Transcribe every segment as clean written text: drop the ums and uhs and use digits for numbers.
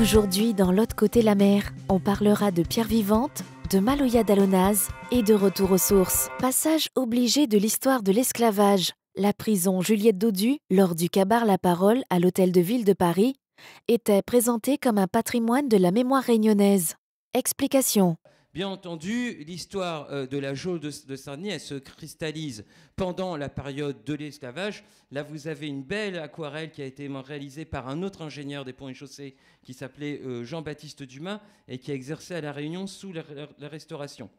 Aujourd'hui, dans l'autre côté de la mer, on parlera de pierres vivantes, de Maloya d'Alonaz et de retour aux sources. Passage obligé de l'histoire de l'esclavage. La prison Juliette Dodu, lors du Kabar La Parole à l'Hôtel de Ville de Paris, était présentée comme un patrimoine de la mémoire réunionnaise. Explication. Bien entendu, l'histoire de la geôle de Saint-Denis, elle se cristallise pendant la période de l'esclavage. Là, vous avez une belle aquarelle qui a été réalisée par un autre ingénieur des ponts et chaussées qui s'appelait Jean-Baptiste Dumas et qui a exercé à La Réunion sous la Restauration.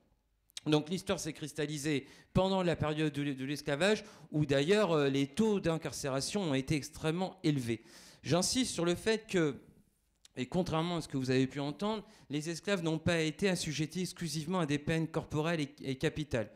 Donc l'histoire s'est cristallisée pendant la période de l'esclavage, où d'ailleurs les taux d'incarcération ont été extrêmement élevés. J'insiste sur le fait que, et contrairement à ce que vous avez pu entendre, les esclaves n'ont pas été assujettis exclusivement à des peines corporelles et capitales.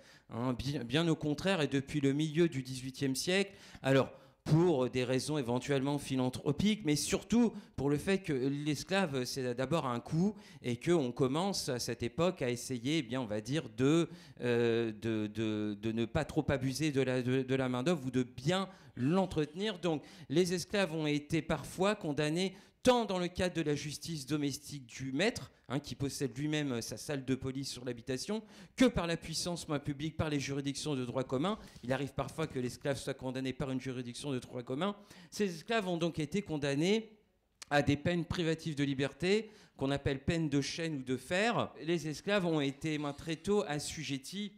Bien au contraire, et depuis le milieu du XVIIIe siècle, alors pour des raisons éventuellement philanthropiques, mais surtout pour le fait que l'esclave, c'est d'abord un coût, et qu'on commence à cette époque à essayer, on va dire, de ne pas trop abuser de la main-d'œuvre ou de bien l'entretenir. Donc les esclaves ont été parfois condamnés tant dans le cadre de la justice domestique du maître, qui possède lui-même sa salle de police sur l'habitation, que par la puissance publique, par les juridictions de droit commun. Il arrive parfois que l'esclave soit condamné par une juridiction de droit commun. Ces esclaves ont donc été condamnés à des peines privatives de liberté, qu'on appelle peines de chaîne ou de fer. Les esclaves ont été très tôt assujettis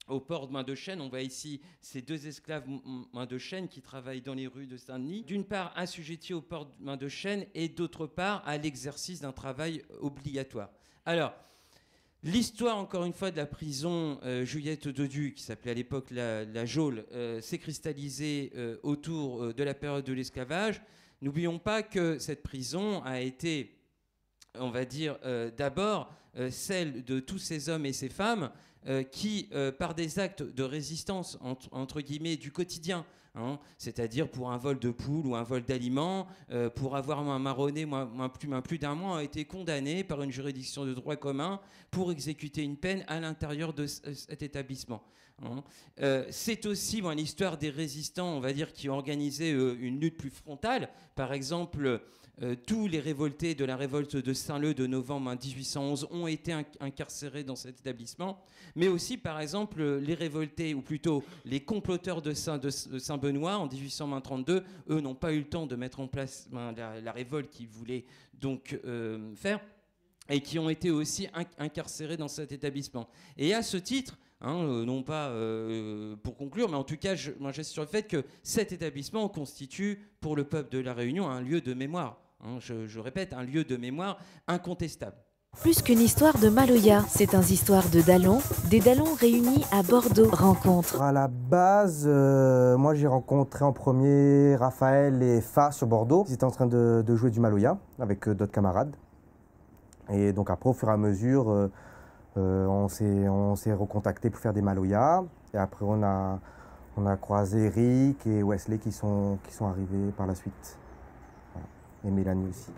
au port de main de chêne. On voit ici ces deux esclaves main de chêne qui travaillent dans les rues de Saint-Denis. D'une part, assujettis au port de main de chêne et d'autre part, à l'exercice d'un travail obligatoire. Alors, l'histoire, encore une fois, de la prison Juliette Dodu, qui s'appelait à l'époque la geôle, s'est cristallisée autour de la période de l'esclavage. N'oublions pas que cette prison a été, on va dire, d'abord celle de tous ces hommes et ces femmes qui, par des actes de résistance, entre guillemets, du quotidien, c'est-à-dire pour un vol de poule ou un vol d'aliments, pour avoir marronné plus d'un mois, ont été condamnés par une juridiction de droit commun pour exécuter une peine à l'intérieur de cet établissement. C'est aussi l'histoire des résistants, on va dire, qui ont organisé une lutte plus frontale. Par exemple, tous les révoltés de la révolte de Saint-Leu de novembre 1811 ont été incarcérés dans cet établissement, mais aussi, par exemple, les révoltés, ou plutôt les comploteurs de Saint-Benoît en 1832, eux n'ont pas eu le temps de mettre en place la révolte qu'ils voulaient donc faire, et qui ont été aussi incarcérés dans cet établissement. Et à ce titre, non pas pour conclure, mais en tout cas, j'insiste sur le fait que cet établissement constitue pour le peuple de La Réunion un lieu de mémoire. Je répète, un lieu de mémoire incontestable. Plus qu'une histoire de Maloya, c'est une histoire de Dallons, des Dallons réunis à Bordeaux. Rencontre. À la base, moi j'ai rencontré en premier Raphaël et Fa sur Bordeaux. Ils étaient en train de jouer du Maloya avec d'autres camarades. Et donc après, au fur et à mesure, on s'est recontacté pour faire des Maloya. Et après, on a croisé Eric et Wesley qui sont arrivés par la suite. Voilà. Et Mélanie aussi.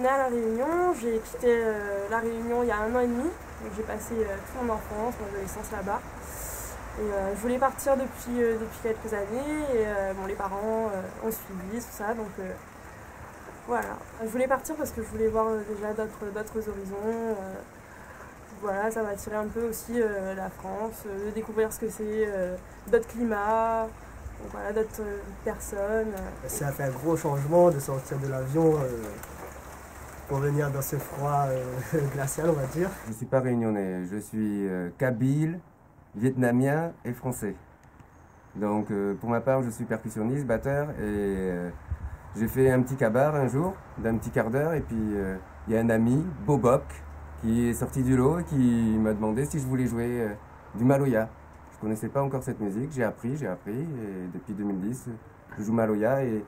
À La Réunion, j'ai quitté La Réunion il y a 1 an et demi, donc j'ai passé toute mon enfance, mon adolescence là-bas. Et je voulais partir depuis quelques années, et les parents ont suivi tout ça, donc voilà. Je voulais partir parce que je voulais voir déjà d'autres horizons. Voilà, ça m'a attiré un peu aussi la France, de découvrir ce que c'est, d'autres climats, voilà, d'autres personnes. Ça a fait un gros changement de sortir de l'avion pour venir dans ce froid glacial, on va dire. Je ne suis pas réunionnais, je suis kabyle, vietnamien et français. Donc pour ma part, je suis percussionniste, batteur, et j'ai fait un petit kabar un jour, d'un petit quart d'heure, et puis il y a un ami, Bobok, qui est sorti du lot et qui m'a demandé si je voulais jouer du Maloya. connaissais pas encore cette musique, j'ai appris, et depuis 2010, je joue Maloya, et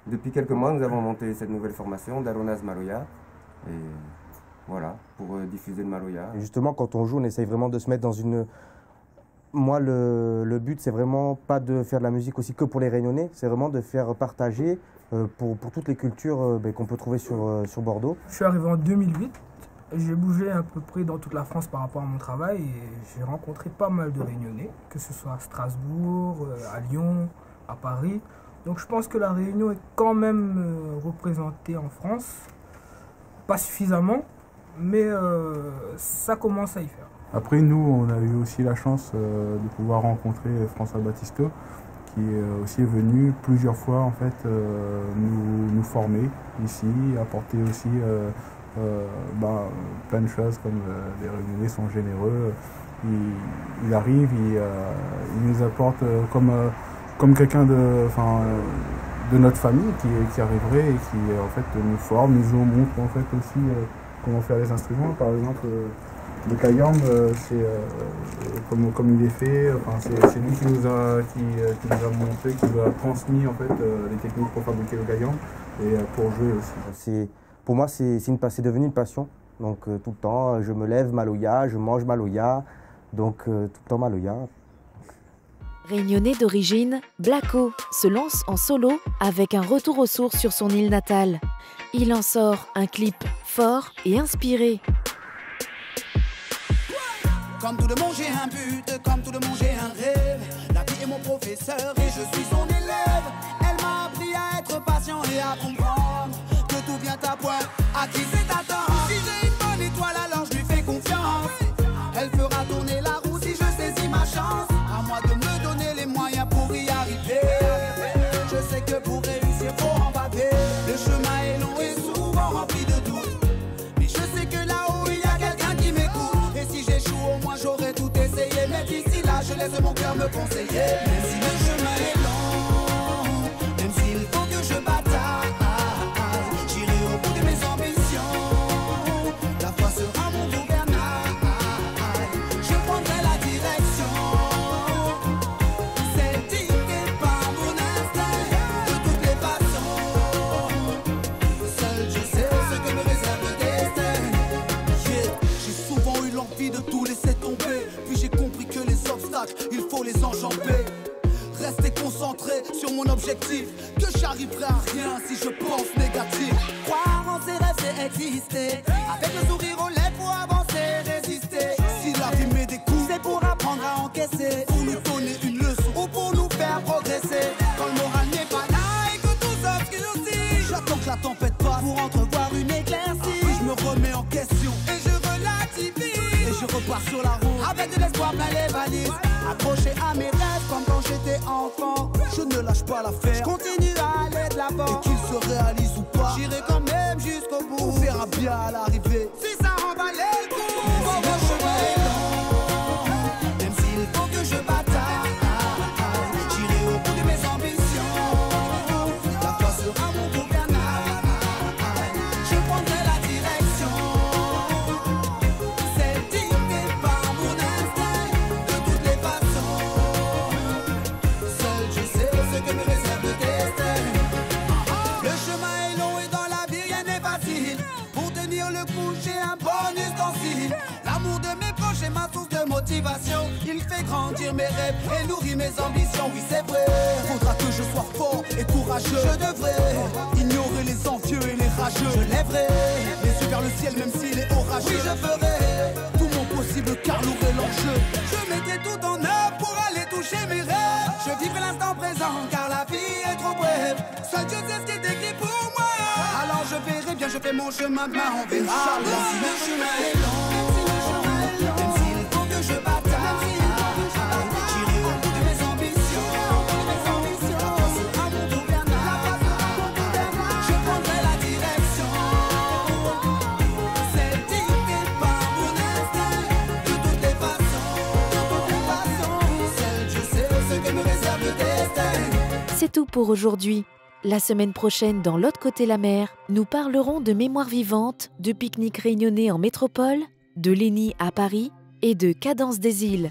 depuis quelques mois, nous avons monté cette nouvelle formation d'Alonaz Maloya, et voilà, pour diffuser le Maloya. Et justement, quand on joue, on essaye vraiment de se mettre dans une... Moi, le but, c'est vraiment pas de faire de la musique aussi que pour les Réunionnais, c'est vraiment de faire partager pour toutes les cultures qu'on peut trouver sur Bordeaux. Je suis arrivé en 2008, j'ai bougé à peu près dans toute la France par rapport à mon travail et j'ai rencontré pas mal de Réunionnais, que ce soit à Strasbourg, à Lyon, à Paris. Donc je pense que la Réunion est quand même représentée en France, pas suffisamment, mais ça commence à y faire. Après, nous, on a eu aussi la chance de pouvoir rencontrer François Battisto, qui aussi est venu plusieurs fois en fait nous former ici, apporter aussi plein de choses comme les Réunionnais sont généreux. Il arrive, il nous apporte comme quelqu'un de notre famille qui arriverait et qui en fait nous forme, nous montre en fait aussi comment faire les instruments, par exemple. Le kayam, c'est comme il est fait, c'est lui qui nous a montré, qui nous a transmis en fait, les techniques pour fabriquer le kayam et pour jouer aussi. Pour moi, c'est devenu une passion. Donc tout le temps, je me lève Maloya, je mange Maloya, donc tout le temps Maloya. Réunionnais d'origine, Blacko se lance en solo avec un retour aux sources sur son île natale. Il en sort un clip fort et inspiré. Comme tout le monde j'ai un but, comme tout le monde j'ai un rêve. La vie est mon professeur et je suis son élève. Elle m'a appris à être patient et à comprendre que tout vient à point, à qui c'est attendre. Si j'ai une bonne étoile alors je lui fais confiance. Elle fera tourner la roue si je saisis ma chance. À moi de me donner les moyens pour y arriver. Je sais que pour réussir faut en baver. Le chemin est long et souvent rempli de doutes. Mais je sais que là-haut il y a quelqu'un qui m'écoute. Et si j'échoue au moins j'aurais tout essayé. Mais d'ici là je laisse mon cœur me conseiller. Même si le chemin est long, même s'il faut que je bataille, j'irai au bout de mes ambitions. La foi sera mon gouvernail. Je prendrai la direction, celle dictée par mon instinct. De toutes les façons, seul je sais ce que me réserve le destin. J'ai souvent eu l'envie de tout laisser tomber. Puis j'ai compris que les obstacles, il faut les enjamber. Rester concentré sur mon objectif, que j'arriverai à rien si je pense négatif. Croire en ses rêves c'est exister. Avec le sourire aux lèvres pour avancer, résister. Si la vie met des coups, c'est pour apprendre à encaisser. Pour nous donner une leçon ou pour nous faire progresser. Quand le moral n'est pas là et que tout s'obscurcit, j'attends que la tempête passe pour entrevoir une éclaircie. Puis je me remets en question et je relativise. Et je repars sur la route avec de l'espoir plein les valises. Accroché à mes rêves comme quand j'étais enfant. Je ne lâche pas l'affaire, je continue à aller de l'avant. Et qu'il se réalise ou pas, j'irai quand même jusqu'au bout. On verra bien à l'arrivée si ça remballe le coup. Même si le chemin est long, même s'il faut que je bataille, j'irai au bout de mes ambitions. La foi sera mon gouvernail. Je prendrai la direction, celle dictée par mon instinct. De toutes les façons, seul je sais ce que me réserve le destin. Le chemin est long et dans la vie rien n'est facile. Pour tenir le coup j'ai un bon ustensile. L'amour de mes proches est ma source de motivation. Il fait grandir mes rêves et nourrit mes ambitions. Oui c'est vrai, faudra que je sois fort et courageux. Je devrais ignorer les envieux et les rageux. Je lèverai les yeux vers le ciel même s'il est orageux. Oui je ferai tout mon possible car lourd est l'enjeu. Je mettais tout en œuvre pour aller toucher mes rêves. Je vivrai l'instant présent car la vie est trop brève. Seul Dieu sait ce qui est écrit pour moi. Alors je verrai bien, je fais mon chemin, demain on verra. Même si le chemin est long, même s'il faut que je bataille, j'irai au bout de mes ambitions. La foi sera mon gouvernail. Je prendrai la direction, celle dictée par mon instinct. De toutes les façons, seul je sais ce que me réserve le destin. C'est tout pour aujourd'hui. La semaine prochaine, dans l'autre côté la mer, nous parlerons de mémoire vivante, de pique-nique réunionnais en métropole, de Léni à Paris et de Cadence des îles.